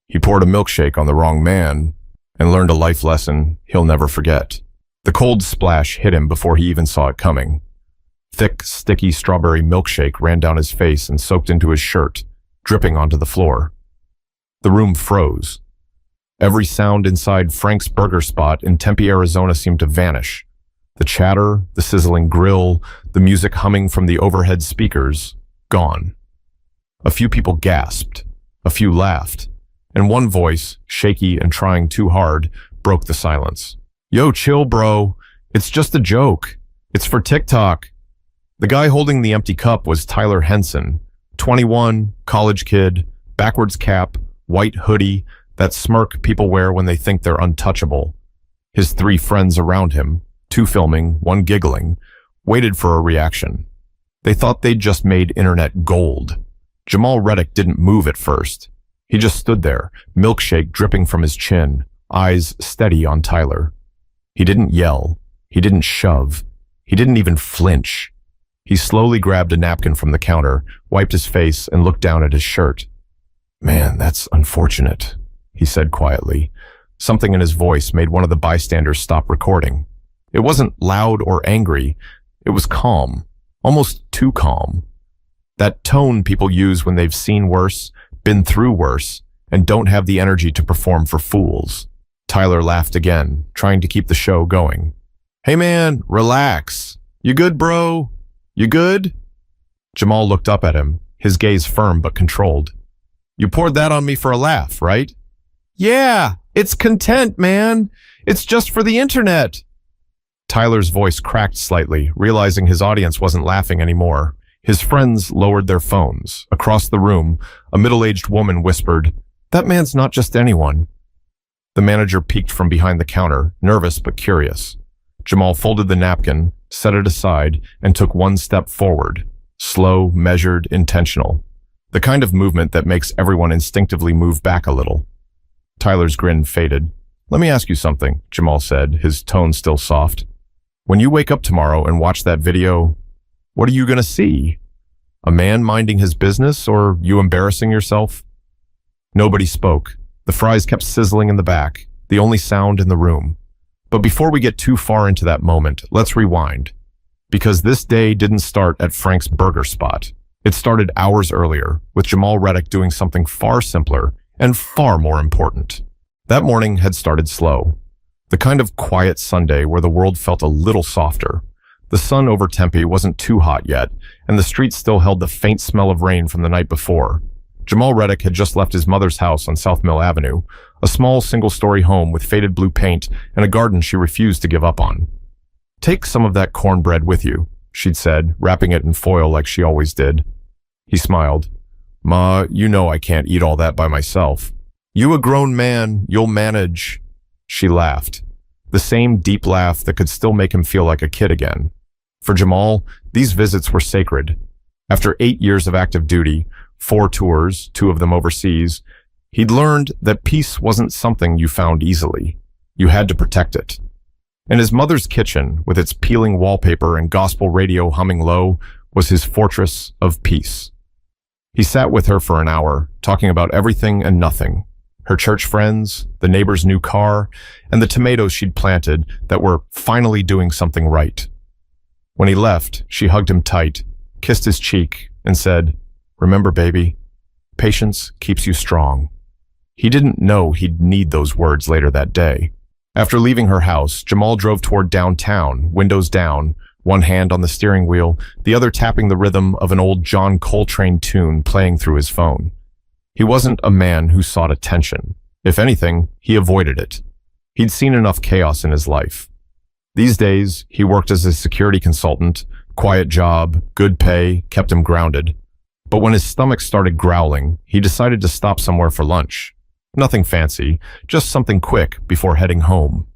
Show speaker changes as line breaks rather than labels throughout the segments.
He poured a milkshake on the wrong man and learned a life lesson he'll never forget. The cold splash hit him before he even saw it coming. Thick, sticky strawberry milkshake ran down his face and soaked into his shirt, dripping onto the floor. The room froze. Every sound inside Frank's Burger Spot in Tempe, Arizona seemed to vanish. The chatter, the sizzling grill, the music humming from the overhead speakers, gone. A few people gasped, a few laughed, and one voice, shaky and trying too hard, broke the silence. "Yo, chill, bro. It's just a joke. It's for TikTok." The guy holding the empty cup was Tyler Henson, 21, college kid, backwards cap, white hoodie, that smirk people wear when they think they're untouchable. His three friends around him, two filming, one giggling, waited for a reaction. They thought they'd just made internet gold. Jamal Reddick didn't move at first. He just stood there, milkshake dripping from his chin, eyes steady on Tyler. He didn't yell. He didn't shove. He didn't even flinch. He slowly grabbed a napkin from the counter, wiped his face, and looked down at his shirt. "Man, that's unfortunate," he said quietly. Something in his voice made one of the bystanders stop recording. It wasn't loud or angry. It was calm, almost too calm. That tone people use when they've seen worse, been through worse, and don't have the energy to perform for fools. Tyler laughed again, trying to keep the show going. "Hey man, relax. You good, bro? You good?" Jamal looked up at him, his gaze firm but controlled. "You poured that on me for a laugh, right?" "Yeah, it's content, man. It's just for the internet." Tyler's voice cracked slightly, realizing his audience wasn't laughing anymore. His friends lowered their phones. Across the room, a middle-aged woman whispered, "That man's not just anyone." The manager peeked from behind the counter, nervous but curious. Jamal folded the napkin, set it aside, and took one step forward. Slow, measured, intentional. The kind of movement that makes everyone instinctively move back a little. Tyler's grin faded. "Let me ask you something," Jamal said, his tone still soft. "When you wake up tomorrow and watch that video, what are you going to see? A man minding his business or you embarrassing yourself?" Nobody spoke. The fries kept sizzling in the back, the only sound in the room. But before we get too far into that moment, let's rewind. Because this day didn't start at Frank's Burger Spot. It started hours earlier, with Jamal Reddick doing something far simpler and far more important. That morning had started slow. The kind of quiet Sunday where the world felt a little softer. The sun over Tempe wasn't too hot yet, and the streets still held the faint smell of rain from the night before. Jamal Reddick had just left his mother's house on South Mill Avenue, a small single-story home with faded blue paint and a garden she refused to give up on. "Take some of that cornbread with you," she'd said, wrapping it in foil like she always did. He smiled. "Ma, you know I can't eat all that by myself." "You a grown man, you'll manage." She laughed. The same deep laugh that could still make him feel like a kid again. For Jamal, these visits were sacred. After 8 years of active duty, 4 tours, 2 of them overseas, he'd learned that peace wasn't something you found easily. You had to protect it. And his mother's kitchen, with its peeling wallpaper and gospel radio humming low, was his fortress of peace. He sat with her for an hour, talking about everything and nothing. Her church friends, the neighbor's new car, and the tomatoes she'd planted that were finally doing something right. When he left, she hugged him tight, kissed his cheek, and said, "Remember, baby, patience keeps you strong." He didn't know he'd need those words later that day. After leaving her house, Jamal drove toward downtown, windows down, one hand on the steering wheel, the other tapping the rhythm of an old John Coltrane tune playing through his phone. He wasn't a man who sought attention. If anything, he avoided it. He'd seen enough chaos in his life. These days, he worked as a security consultant, quiet job, good pay, kept him grounded. But when his stomach started growling, he decided to stop somewhere for lunch. Nothing fancy, just something quick before heading home.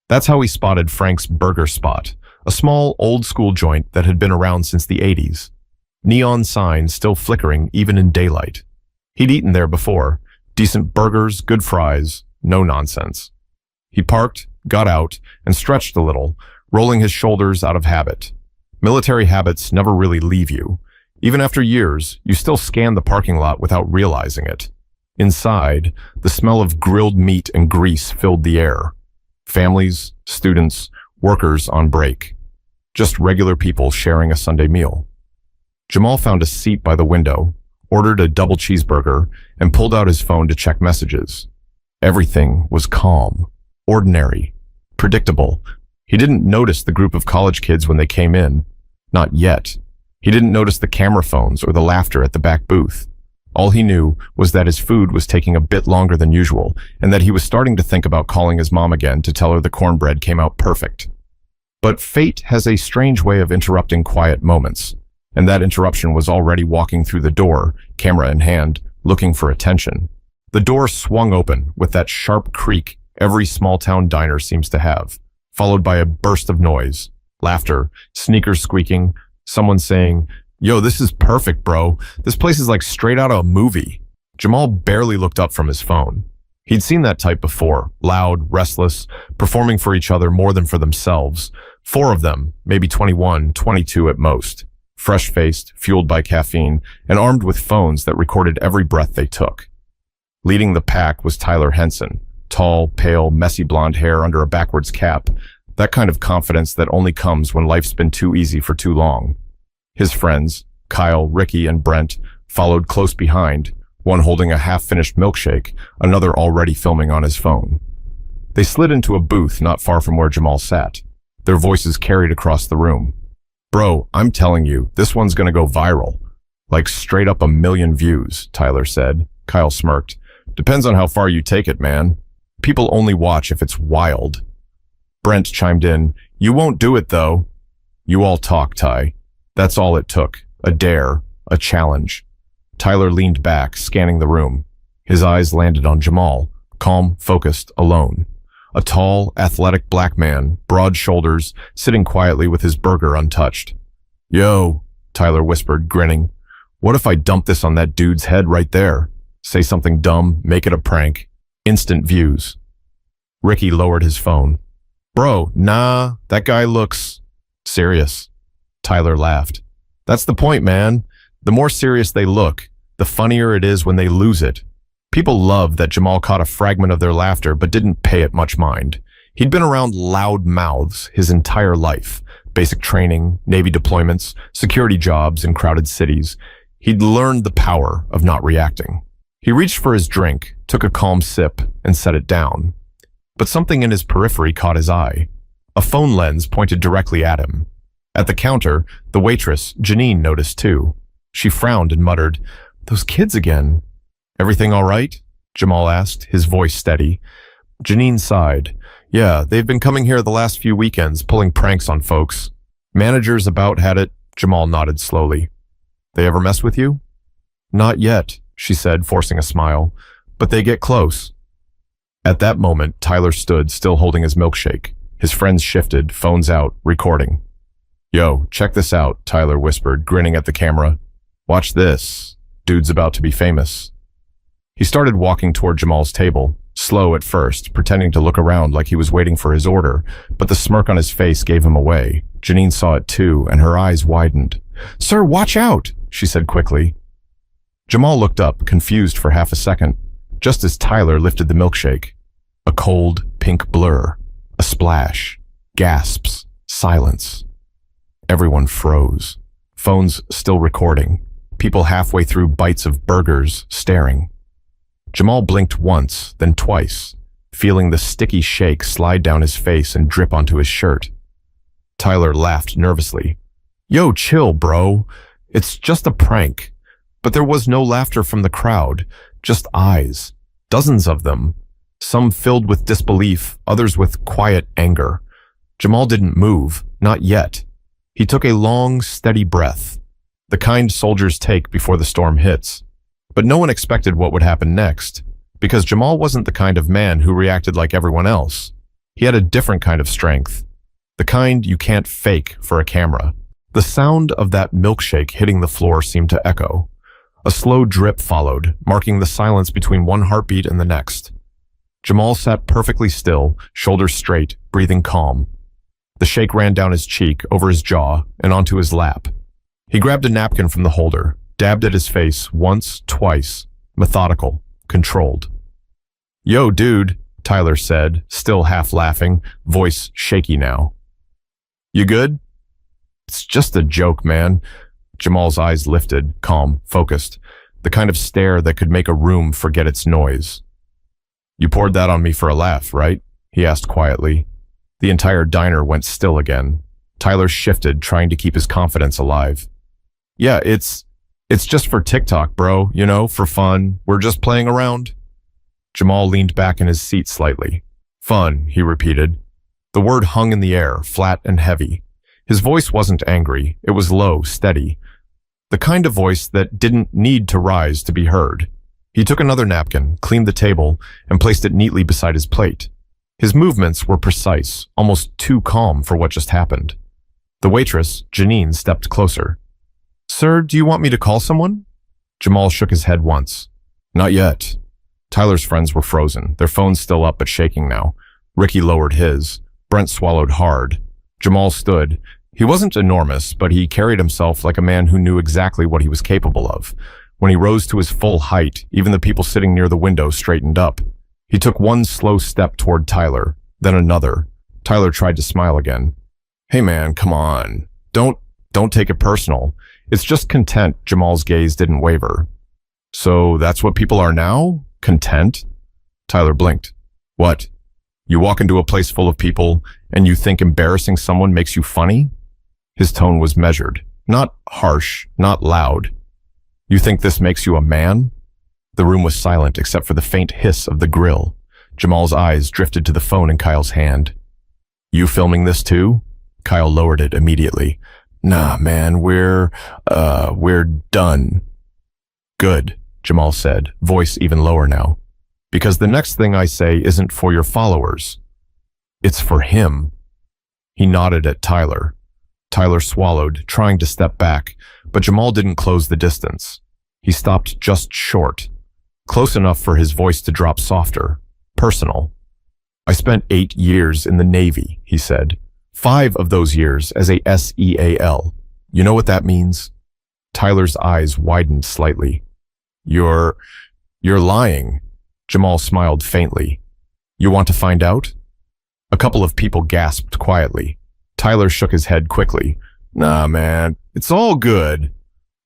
That's how he spotted Frank's Burger Spot, a small, old-school joint that had been around since the 80s. Neon signs still flickering even in daylight. He'd eaten there before. Decent burgers, good fries, no nonsense. He parked, got out, and stretched a little, rolling his shoulders out of habit. Military habits never really leave you. Even after years, you still scan the parking lot without realizing it. Inside, the smell of grilled meat and grease filled the air. Families, students, workers on break. Just regular people sharing a Sunday meal. Jamal found a seat by the window, ordered a double cheeseburger, and pulled out his phone to check messages. Everything was calm, ordinary, predictable. He didn't notice the group of college kids when they came in. Not yet. He didn't notice the camera phones or the laughter at the back booth. All he knew was that his food was taking a bit longer than usual, and that he was starting to think about calling his mom again to tell her the cornbread came out perfect. But fate has a strange way of interrupting quiet moments, and that interruption was already walking through the door, camera in hand, looking for attention. The door swung open with that sharp creak every small-town diner seems to have, followed by a burst of noise, laughter, sneakers squeaking, someone saying, "Yo, this is perfect, bro. This place is like straight out of a movie." Jamal barely looked up from his phone. He'd seen that type before, loud, restless, performing for each other more than for themselves. 4 of them, maybe 21, 22 at most. Fresh-faced, fueled by caffeine, and armed with phones that recorded every breath they took. Leading the pack was Tyler Henson, tall, pale, messy blonde hair under a backwards cap, that kind of confidence that only comes when life's been too easy for too long. His friends, Kyle, Ricky, and Brent, followed close behind, one holding a half-finished milkshake, another already filming on his phone. They slid into a booth not far from where Jamal sat. Their voices carried across the room. "Bro, I'm telling you, this one's gonna go viral. Like straight up 1 million views," Tyler said. Kyle smirked. "Depends on how far you take it, man. People only watch if it's wild." Brent chimed in, "You won't do it, though." "You all talk, Ty." That's all it took. A dare. A challenge. Tyler leaned back, scanning the room. His eyes landed on Jamal, calm, focused, alone. A tall, athletic black man, broad shoulders, sitting quietly with his burger untouched. "Yo," Tyler whispered, grinning. "What if I dump this on that dude's head right there? Say something dumb, make it a prank. Instant views." Ricky lowered his phone. "Bro, nah, that guy looks serious." Tyler laughed. "That's the point, man. The more serious they look, the funnier it is when they lose it." People loved that Jamal caught a fragment of their laughter but didn't pay it much mind. He'd been around loud mouths his entire life. Basic training, Navy deployments, security jobs in crowded cities. He'd learned the power of not reacting. He reached for his drink, took a calm sip, and set it down. But something in his periphery caught his eye. A phone lens pointed directly at him. At the counter, the waitress, Janine, noticed too. She frowned and muttered, "Those kids again." "Everything all right?" Jamal asked, his voice steady. Janine sighed. "Yeah, they've been coming here the last few weekends, pulling pranks on folks. Managers about had it." Jamal nodded slowly. "They ever mess with you?" "Not yet," she said, forcing a smile. "But they get close." At that moment, Tyler stood, still holding his milkshake. His friends shifted, phones out, recording. "Yo, check this out," Tyler whispered, grinning at the camera. "Watch this. Dude's about to be famous." He started walking toward Jamal's table, slow at first, pretending to look around like he was waiting for his order, but the smirk on his face gave him away. Janine saw it too, and her eyes widened. "Sir, watch out," she said quickly. Jamal looked up, confused for half a second, just as Tyler lifted the milkshake. A cold, pink blur. A splash. Gasps. Silence. Everyone froze. Phones still recording. People halfway through bites of burgers, staring. Jamal blinked once, then twice, feeling the sticky shake slide down his face and drip onto his shirt. Tyler laughed nervously. "Yo, chill, bro. It's just a prank." But there was no laughter from the crowd, just eyes. Dozens of them. Some filled with disbelief, others with quiet anger. Jamal didn't move, not yet. He took a long, steady breath, the kind soldiers take before the storm hits. But no one expected what would happen next, because Jamal wasn't the kind of man who reacted like everyone else. He had a different kind of strength, the kind you can't fake for a camera. The sound of that milkshake hitting the floor seemed to echo. A slow drip followed, marking the silence between one heartbeat and the next. Jamal sat perfectly still, shoulders straight, breathing calm. The shake ran down his cheek, over his jaw, and onto his lap. He grabbed a napkin from the holder, dabbed at his face once, twice, methodical, controlled. Yo, dude, Tyler said, still half laughing, voice shaky now. You good? It's just a joke, man. Jamal's eyes lifted, calm, focused, the kind of stare that could make a room forget its noise. You poured that on me for a laugh, right? He asked quietly. The entire diner went still again. Tyler shifted, trying to keep his confidence alive. Yeah, it's just for TikTok, bro, for fun. We're just playing around. Jamal leaned back in his seat slightly. Fun, he repeated. The word hung in the air, flat and heavy. His voice wasn't angry. It was low, steady. The kind of voice that didn't need to rise to be heard. He took another napkin, cleaned the table, and placed it neatly beside his plate. His movements were precise, almost too calm for what just happened. The waitress, Janine, stepped closer. Sir, do you want me to call someone? Jamal shook his head once. Not yet. Tyler's friends were frozen, their phones still up but shaking now. Ricky lowered his. Brent swallowed hard. Jamal stood. He wasn't enormous, but he carried himself like a man who knew exactly what he was capable of. When he rose to his full height, even the people sitting near the window straightened up. He took one slow step toward Tyler, then another. Tyler tried to smile again. Hey man, come on. Don't take it personal. It's just content. Jamal's gaze didn't waver. So that's what people are now? Content? Tyler blinked. What? You walk into a place full of people and you think embarrassing someone makes you funny? His tone was measured, not harsh, not loud. You think this makes you a man? The room was silent except for the faint hiss of the grill. Jamal's eyes drifted to the phone in Kyle's hand. You filming this too? Kyle lowered it immediately. Nah, man, we're done. Good, Jamal said, voice even lower now. Because the next thing I say isn't for your followers. It's for him. He nodded at Tyler. Tyler swallowed, trying to step back, but Jamal didn't close the distance. He stopped just short, close enough for his voice to drop softer, personal. I spent 8 years in the Navy, he said. 5 of those years as a SEAL. You know what that means? Tyler's eyes widened slightly. You're lying. Jamal smiled faintly. You want to find out? A couple of people gasped quietly. Tyler shook his head quickly. Nah, man, it's all good.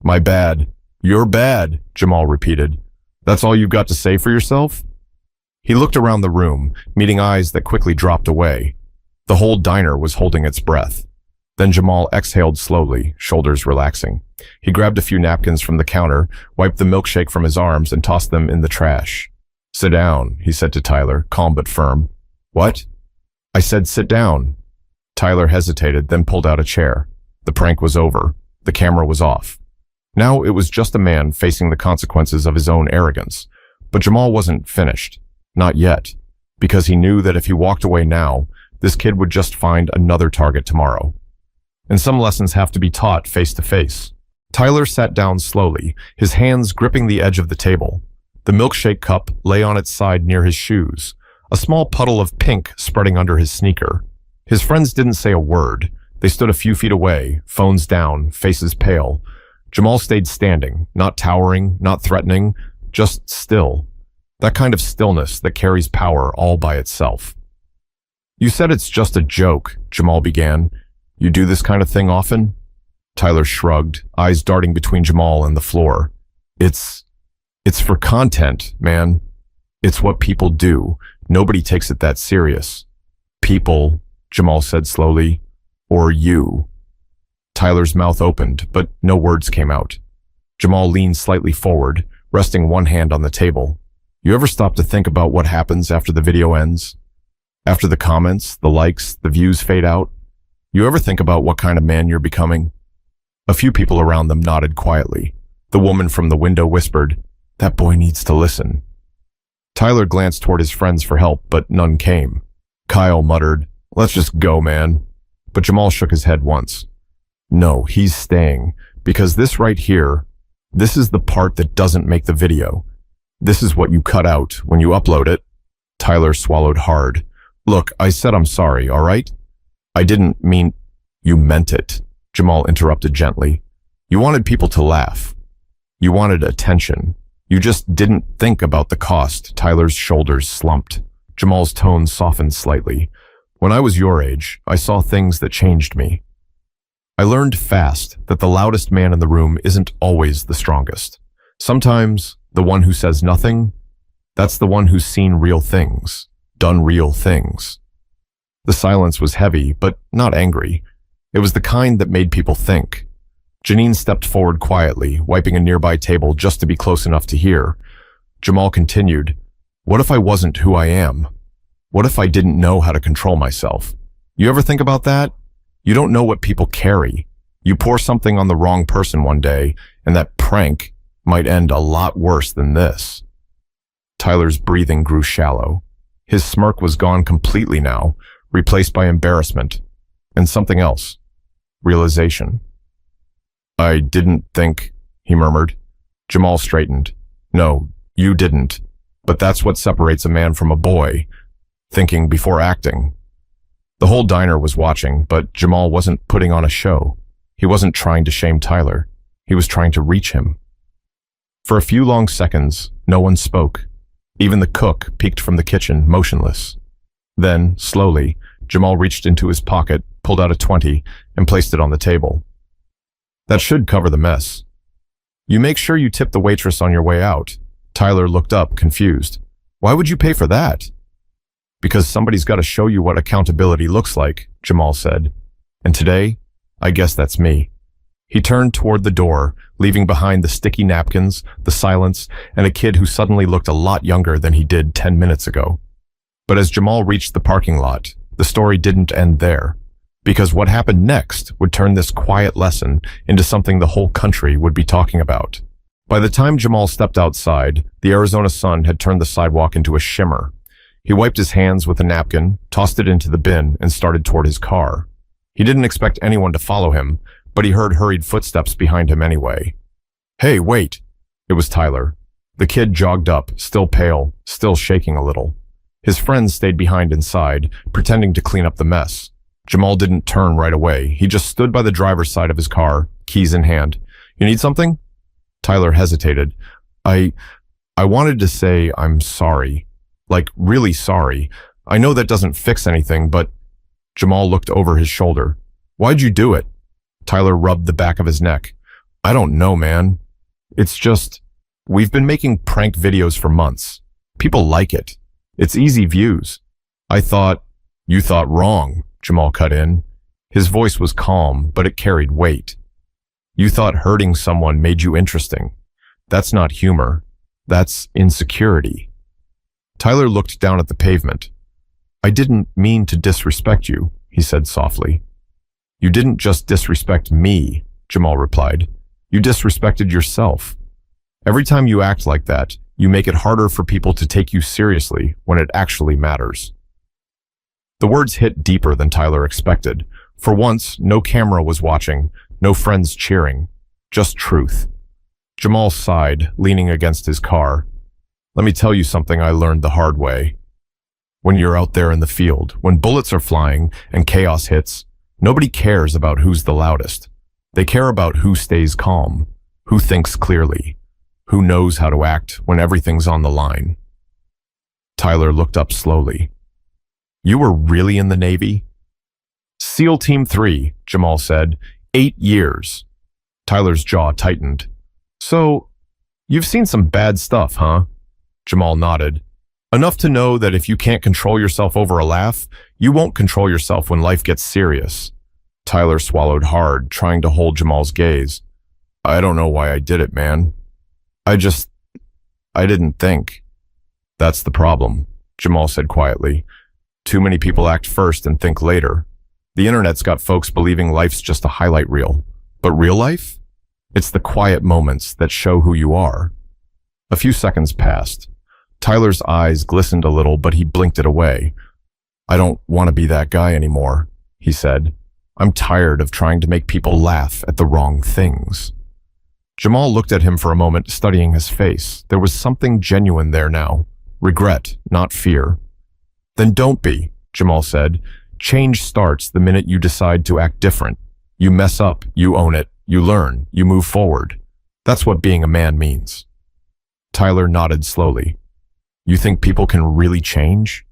My bad. You're bad, Jamal repeated. That's all you've got to say for yourself? He looked around the room, meeting eyes that quickly dropped away. The whole diner was holding its breath. Then Jamal exhaled slowly, shoulders relaxing. He grabbed a few napkins from the counter, wiped the milkshake from his arms, and tossed them in the trash. Sit down, he said to Tyler, calm but firm. What? I said sit down. Tyler hesitated, then pulled out a chair. The prank was over. The camera was off. Now it was just a man facing the consequences of his own arrogance. But Jamal wasn't finished. Not yet. Because he knew that if he walked away now, this kid would just find another target tomorrow. And some lessons have to be taught face to face. Tyler sat down slowly, his hands gripping the edge of the table. The milkshake cup lay on its side near his shoes, a small puddle of pink spreading under his sneaker. His friends didn't say a word. They stood a few feet away, phones down, faces pale. Jamal stayed standing, not towering, not threatening, just still. That kind of stillness that carries power all by itself. You said it's just a joke, Jamal began. You do this kind of thing often? Tyler shrugged, eyes darting between Jamal and the floor. It's for content, man. It's what people do. Nobody takes it that serious. People, Jamal said slowly, or you. Tyler's mouth opened, but no words came out. Jamal leaned slightly forward, resting one hand on the table. You ever stop to think about what happens after the video ends? After the comments, the likes, the views fade out? You ever think about what kind of man you're becoming? A few people around them nodded quietly. The woman from the window whispered, "That boy needs to listen." Tyler glanced toward his friends for help, but none came. Kyle muttered, "Let's just go, man." But Jamal shook his head once. No, he's staying, because this right here, this is the part that doesn't make the video. This is what you cut out when you upload it. Tyler swallowed hard. Look, I said I'm sorry, all right? I didn't mean... You meant it, Jamal interrupted gently. You wanted people to laugh. You wanted attention. You just didn't think about the cost. Tyler's shoulders slumped. Jamal's tone softened slightly. When I was your age, I saw things that changed me. I learned fast that the loudest man in the room isn't always the strongest. Sometimes the one who says nothing, that's the one who's seen real things, done real things. The silence was heavy, but not angry. It was the kind that made people think. Janine stepped forward quietly, wiping a nearby table just to be close enough to hear. Jamal continued, "What if I wasn't who I am? What if I didn't know how to control myself? You ever think about that? You don't know what people carry. You pour something on the wrong person one day, and that prank might end a lot worse than this." Tyler's breathing grew shallow. His smirk was gone completely now, replaced by embarrassment and something else. Realization. "I didn't think," he murmured. Jamal straightened. "No, you didn't. But that's what separates a man from a boy. Thinking before acting." The whole diner was watching, but Jamal wasn't putting on a show. He wasn't trying to shame Tyler. He was trying to reach him. For a few long seconds, no one spoke. Even the cook peeked from the kitchen, motionless. Then, slowly, Jamal reached into his pocket, pulled out a 20, and placed it on the table. "That should cover the mess. You make sure you tip the waitress on your way out." Tyler looked up, confused. "Why would you pay for that?" "Because somebody's got to show you what accountability looks like," Jamal said. "And today, I guess that's me." He turned toward the door, leaving behind the sticky napkins, the silence, and a kid who suddenly looked a lot younger than he did 10 minutes ago. But as Jamal reached the parking lot, the story didn't end there. Because what happened next would turn this quiet lesson into something the whole country would be talking about. By the time Jamal stepped outside, the Arizona sun had turned the sidewalk into a shimmer. He wiped his hands with a napkin, tossed it into the bin, and started toward his car. He didn't expect anyone to follow him, but he heard hurried footsteps behind him anyway. "Hey, wait!" It was Tyler. The kid jogged up, still pale, still shaking a little. His friends stayed behind inside, pretending to clean up the mess. Jamal didn't turn right away. He just stood by the driver's side of his car, keys in hand. "You need something?" Tyler hesitated. I wanted to say I'm sorry. Like, really sorry. I know that doesn't fix anything, but..." Jamal looked over his shoulder. "Why'd you do it?" Tyler rubbed the back of his neck. "I don't know, man. It's just... We've been making prank videos for months. People like it. It's easy views. I thought..." "You thought wrong," Jamal cut in. His voice was calm, but it carried weight. "You thought hurting someone made you interesting. That's not humor. That's insecurity." Tyler looked down at the pavement. "I didn't mean to disrespect you," he said softly. "You didn't just disrespect me," Jamal replied. "You disrespected yourself. Every time you act like that, you make it harder for people to take you seriously when it actually matters." The words hit deeper than Tyler expected. For once, no camera was watching, no friends cheering, just truth. Jamal sighed, leaning against his car. "Let me tell you something I learned the hard way. When you're out there in the field, when bullets are flying and chaos hits, nobody cares about who's the loudest. They care about who stays calm, who thinks clearly, who knows how to act when everything's on the line." Tyler looked up slowly. "You were really in the Navy?" "SEAL Team 3, Jamal said. 8 years. Tyler's jaw tightened. "So, you've seen some bad stuff, huh?" Jamal nodded. "Enough to know that if you can't control yourself over a laugh, you won't control yourself when life gets serious." Tyler swallowed hard, trying to hold Jamal's gaze. "I don't know why I did it, man. I didn't think." "That's the problem," Jamal said quietly. "Too many people act first and think later. The internet's got folks believing life's just a highlight reel. But real life? It's the quiet moments that show who you are." A few seconds passed. Tyler's eyes glistened a little, but he blinked it away. "I don't want to be that guy anymore," he said. "I'm tired of trying to make people laugh at the wrong things." Jamal looked at him for a moment, studying his face. There was something genuine there now. Regret, not fear. "Then don't be," Jamal said. "Change starts the minute you decide to act different. You mess up, you own it, you learn, you move forward. That's what being a man means." Tyler nodded slowly. You think people can really change?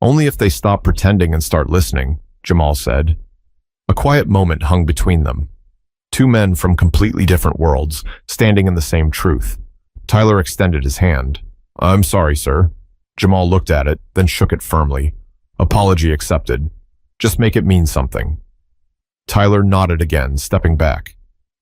Only if they stop pretending and start listening, Jamal said. A quiet moment hung between them. Two men from completely different worlds, standing in the same truth. Tyler extended his hand. I'm sorry, sir. Jamal looked at it, then shook it firmly. Apology accepted. Just make it mean something. Tyler nodded again, stepping back.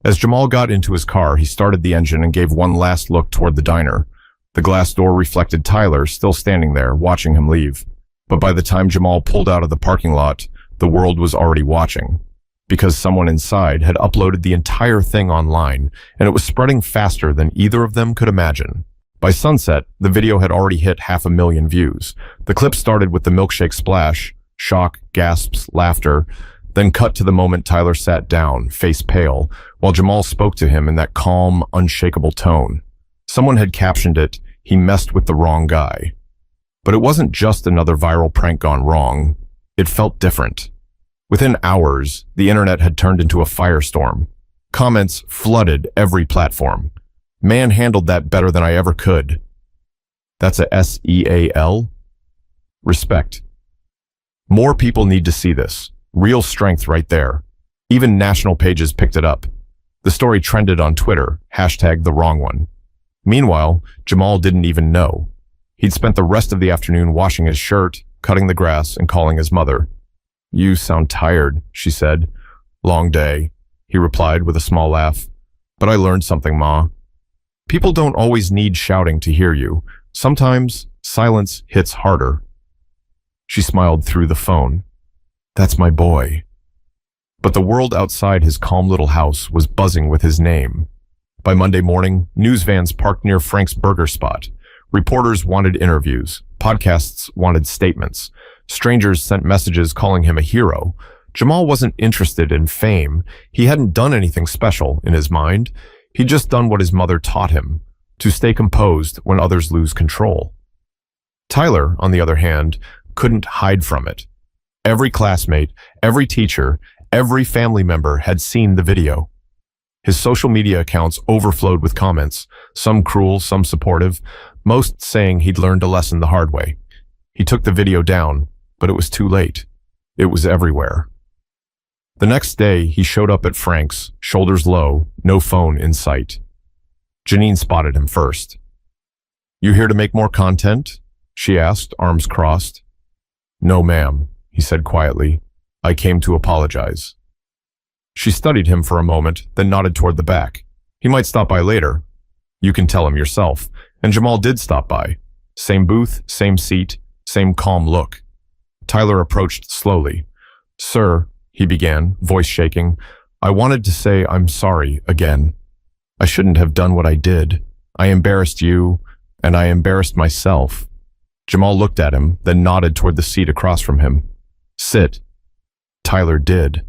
As Jamal got into his car, he started the engine and gave one last look toward the diner. The glass door reflected Tyler, still standing there, watching him leave. But by the time Jamal pulled out of the parking lot, the world was already watching. Because someone inside had uploaded the entire thing online, and it was spreading faster than either of them could imagine. By sunset, the video had already hit 500,000 views. The clip started with the milkshake splash, shock, gasps, laughter, then cut to the moment Tyler sat down, face pale, while Jamal spoke to him in that calm, unshakable tone. Someone had captioned it, "He messed with the wrong guy." But it wasn't just another viral prank gone wrong. It felt different. Within hours, the internet had turned into a firestorm. Comments flooded every platform. Man handled that better than I ever could. That's a SEAL? Respect. More people need to see this. Real strength right there. Even national pages picked it up. The story trended on Twitter, #TheWrongOne. Meanwhile, Jamal didn't even know. He'd spent the rest of the afternoon washing his shirt, cutting the grass, and calling his mother. You sound tired, she said. Long day, he replied with a small laugh. But I learned something, Ma. People don't always need shouting to hear you. Sometimes silence hits harder. She smiled through the phone. That's my boy. But the world outside his calm little house was buzzing with his name. By Monday morning, news vans parked near Frank's burger spot. Reporters wanted interviews. Podcasts wanted statements. Strangers sent messages calling him a hero. Jamal wasn't interested in fame. He hadn't done anything special in his mind. He'd just done what his mother taught him, to stay composed when others lose control. Tyler, on the other hand, couldn't hide from it. Every classmate, every teacher, every family member had seen the video. His social media accounts overflowed with comments, some cruel, some supportive, most saying he'd learned a lesson the hard way. He took the video down, but it was too late. It was everywhere. The next day, he showed up at Frank's, shoulders low, no phone in sight. Janine spotted him first. You here to make more content? She asked, arms crossed. No, ma'am, he said quietly. I came to apologize. She studied him for a moment, then nodded toward the back. He might stop by later. You can tell him yourself. And Jamal did stop by. Same booth, same seat, same calm look. Tyler approached slowly. Sir, he began, voice shaking, I wanted to say I'm sorry again. I shouldn't have done what I did. I embarrassed you, and I embarrassed myself. Jamal looked at him, then nodded toward the seat across from him. Sit. Tyler did.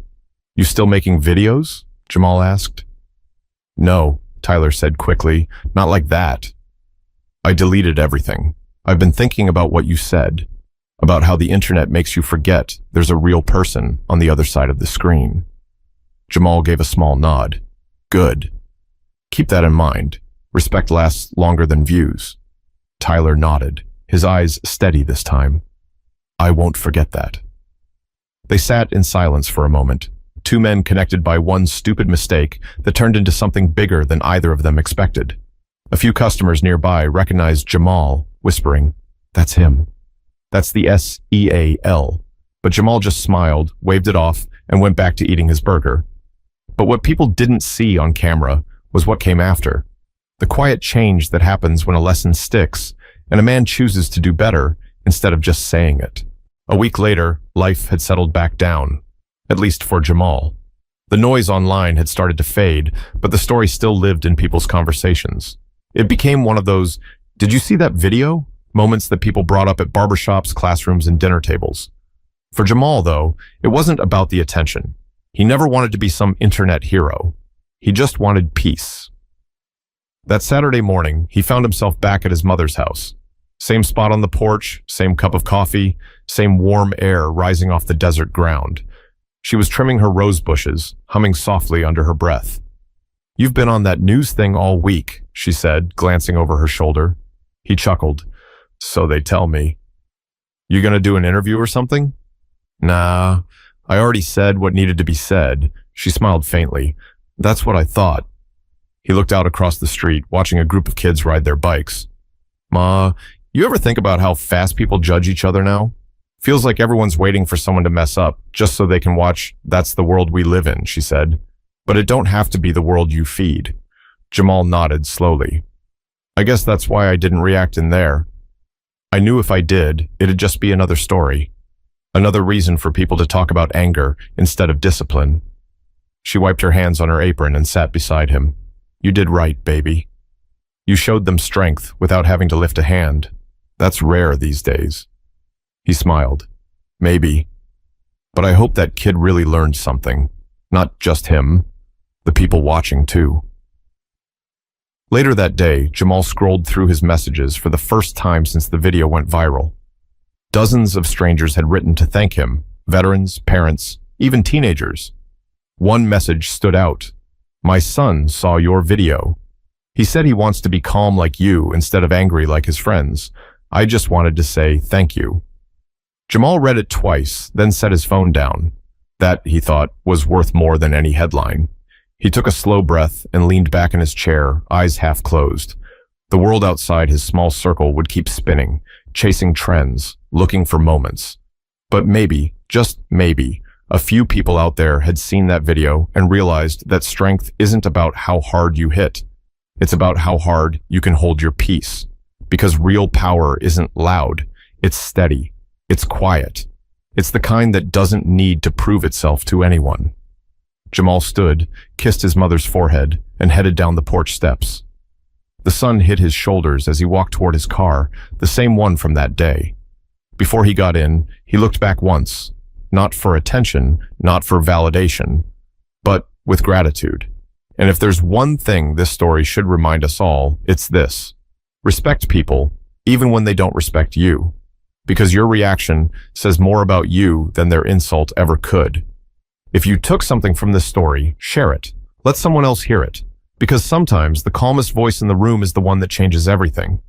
You still making videos? Jamal asked. No, Tyler said quickly, not like that. I deleted everything. I've been thinking about what you said, about how the internet makes you forget there's a real person on the other side of the screen. Jamal gave a small nod. Good. Keep that in mind. Respect lasts longer than views. Tyler nodded, his eyes steady this time. I won't forget that. They sat in silence for a moment, two men connected by one stupid mistake that turned into something bigger than either of them expected. A few customers nearby recognized Jamal, whispering, That's him. That's the SEAL. But Jamal just smiled, waved it off, and went back to eating his burger. But what people didn't see on camera was what came after. The quiet change that happens when a lesson sticks and a man chooses to do better instead of just saying it. A week later, life had settled back down, at least for Jamal. The noise online had started to fade, but the story still lived in people's conversations. It became one of those, did you see that video? Moments that people brought up at barbershops, classrooms, and dinner tables. For Jamal, though, it wasn't about the attention. He never wanted to be some internet hero. He just wanted peace. That Saturday morning, he found himself back at his mother's house. Same spot on the porch, same cup of coffee, same warm air rising off the desert ground. She was trimming her rose bushes, humming softly under her breath. You've been on that news thing all week, she said, glancing over her shoulder. He chuckled. So they tell me. You gonna do an interview or something? Nah, I already said what needed to be said. She smiled faintly. That's what I thought. He looked out across the street, watching a group of kids ride their bikes. Ma, you ever think about how fast people judge each other now? Feels like everyone's waiting for someone to mess up, just so they can watch That's the World We Live In, she said. But it don't have to be the world you feed. Jamal nodded slowly. I guess that's why I didn't react in there. I knew if I did, it'd just be another story. Another reason for people to talk about anger instead of discipline. She wiped her hands on her apron and sat beside him. You did right, baby. You showed them strength without having to lift a hand. That's rare these days. He smiled. Maybe. But I hope that kid really learned something. Not just him. The people watching, too. Later that day, Jamal scrolled through his messages for the first time since the video went viral. Dozens of strangers had written to thank him, veterans, parents, even teenagers. One message stood out. My son saw your video. He said he wants to be calm like you instead of angry like his friends. I just wanted to say thank you. Jamal read it twice, then set his phone down. That, he thought, was worth more than any headline. He took a slow breath and leaned back in his chair, eyes half closed. The world outside his small circle would keep spinning, chasing trends, looking for moments. But maybe, just maybe, a few people out there had seen that video and realized that strength isn't about how hard you hit. It's about how hard you can hold your peace. Because real power isn't loud, it's steady, it's quiet. It's the kind that doesn't need to prove itself to anyone. Jamal stood, kissed his mother's forehead, and headed down the porch steps. The sun hit his shoulders as he walked toward his car, the same one from that day. Before he got in, he looked back once, not for attention, not for validation, but with gratitude. And if there's one thing this story should remind us all, it's this. Respect people, even when they don't respect you. Because your reaction says more about you than their insult ever could. If you took something from this story, share it. Let someone else hear it. Because sometimes the calmest voice in the room is the one that changes everything.